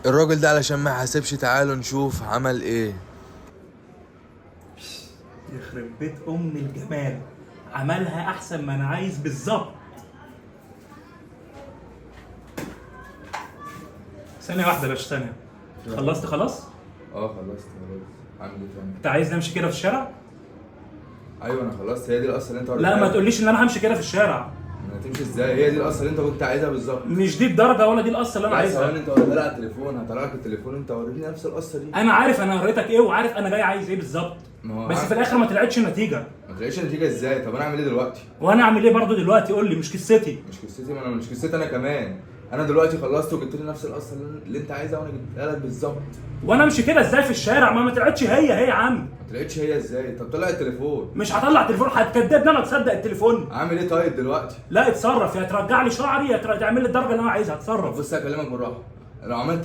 الراجل ده علشان ما يحاسبش تعالوا نشوف عمل ايه. يخرب بيت ام الجمال، عملها احسن ما انا عايز بالظبط. ثانية واحدة يا باشا، ثانية. خلصت خلاص؟ خلصت. عامل ايه تاني؟ انت عايز نمشي كده في الشارع؟ ايوه انا خلصت. هي دي القصه اللي انت لا ما تقوليش ان انا همشي كده في الشارع. هتمشي ازاي؟ هي دي القصه اللي انت كنت عايزها بالظبط. مش دي الدرجة ولا دي القصة اللي انا عايزها. انت وريتها لي على التليفون، هطلع لك التليفون انت وريتني نفس القصه دي. انا عارف انا وريتك ايه وعارف انا جاي عايز ايه بالظبط، بس في الاخر ما طلعتش النتيجة. ما طلعتش النتيجه ازاي؟ طب انا اعمل ايه دلوقتي؟ وانا اعمل ايه برضه دلوقتي؟ قول لي، مش قصتي. مش قصتي؟ ما انا مش قصتي انا كمان. انا دلوقتي خلصت وجبت لي نفس القصه اللي انت عايزها وانا جبتها لك بالظبط. وانا امشي كده ازاي في الشارع؟ ما طلعتش هي يا عم. ما طلعتش هي ازاي؟ طب طلع التليفون. مش هطلع تليفون، هتكدبني انا تصدق التليفون؟ اعمل ايه طيب دلوقتي؟ لا اتصرف، يا ترجع لي شعري يا تعمل لي الدرجه اللي انا عايزها. اتصرف. بص هكلمك بالراحه. لو عملت